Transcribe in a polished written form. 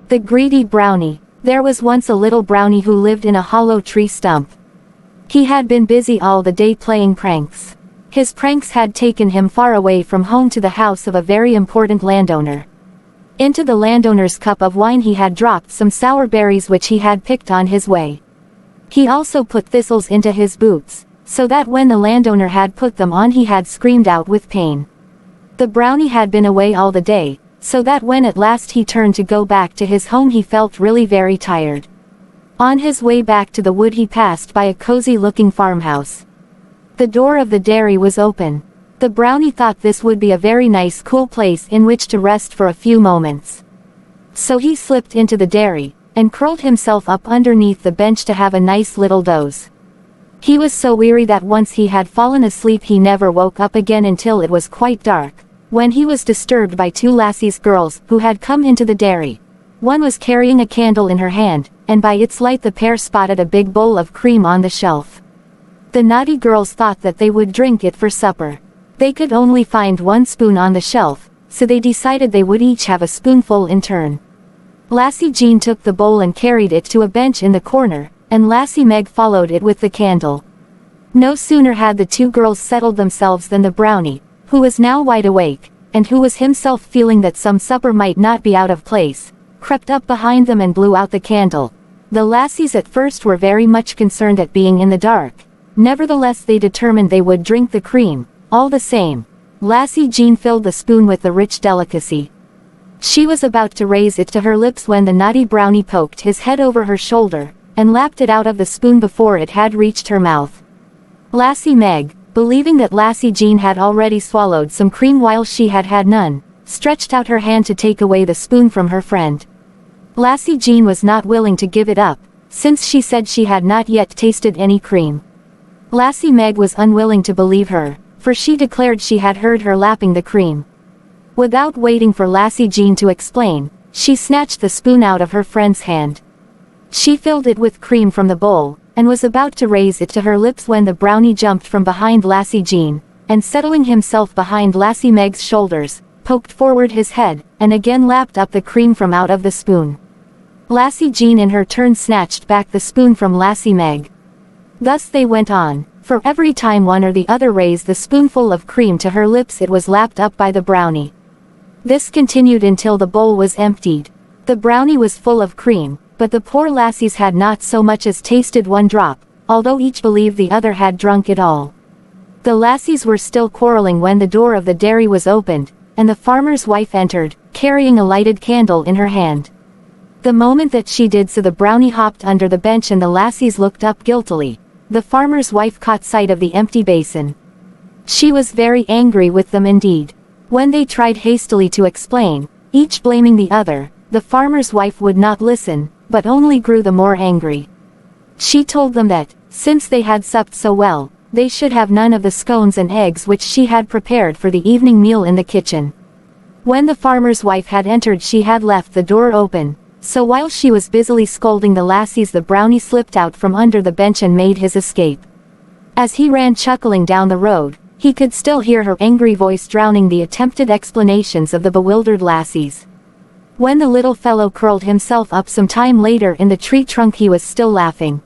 The Greedy Brownie. There was once a little brownie who lived in a hollow tree stump. He had been busy all the day playing pranks. His pranks had taken him far away from home to the house of a very important landowner. Into the landowner's cup of wine he had dropped some sour berries which he had picked on his way. He also put thistles into his boots, so that when the landowner had put them on he had screamed out with pain. The brownie had been away all the day, so that when at last he turned to go back to his home he felt really very tired. On his way back to the wood he passed by a cozy-looking farmhouse. The door of the dairy was open. The brownie thought this would be a very nice cool place in which to rest for a few moments. So he slipped into the dairy, and curled himself up underneath the bench to have a nice little doze. He was so weary that once he had fallen asleep he never woke up again until it was quite dark, when he was disturbed by two lassies girls who had come into the dairy. One was carrying a candle in her hand, and by its light the pair spotted a big bowl of cream on the shelf. The naughty girls thought that they would drink it for supper. They could only find one spoon on the shelf, so they decided they would each have a spoonful in turn. Lassie Jean took the bowl and carried it to a bench in the corner, and Lassie Meg followed it with the candle. No sooner had the two girls settled themselves than the brownie, who was now wide awake, and who was himself feeling that some supper might not be out of place, crept up behind them and blew out the candle. The lassies at first were very much concerned at being in the dark. Nevertheless they determined they would drink the cream, all the same. Lassie Jean filled the spoon with the rich delicacy. She was about to raise it to her lips when the naughty brownie poked his head over her shoulder, and lapped it out of the spoon before it had reached her mouth. Lassie Meg, believing that Lassie Jean had already swallowed some cream while she had had none, stretched out her hand to take away the spoon from her friend. Lassie Jean was not willing to give it up, since she said she had not yet tasted any cream. Lassie Meg was unwilling to believe her, for she declared she had heard her lapping the cream. Without waiting for Lassie Jean to explain, she snatched the spoon out of her friend's hand. She filled it with cream from the bowl, and was about to raise it to her lips when the brownie jumped from behind Lassie Jean, and settling himself behind Lassie Meg's shoulders, poked forward his head, and again lapped up the cream from out of the spoon. Lassie Jean in her turn snatched back the spoon from Lassie Meg. Thus they went on, for every time one or the other raised the spoonful of cream to her lips it was lapped up by the brownie. This continued until the bowl was emptied. The brownie was full of cream, but the poor lassies had not so much as tasted one drop, although each believed the other had drunk it all. The lassies were still quarreling when the door of the dairy was opened, and the farmer's wife entered, carrying a lighted candle in her hand. The moment that she did so the brownie hopped under the bench and the lassies looked up guiltily. The farmer's wife caught sight of the empty basin. She was very angry with them indeed. When they tried hastily to explain, each blaming the other, the farmer's wife would not listen, but only grew the more angry. She told them that, since they had supped so well, they should have none of the scones and eggs which she had prepared for the evening meal in the kitchen. When the farmer's wife had entered she had left the door open, so while she was busily scolding the lassies the brownie slipped out from under the bench and made his escape. As he ran chuckling down the road, he could still hear her angry voice drowning the attempted explanations of the bewildered lassies. When the little fellow curled himself up some time later in the tree trunk he was still laughing.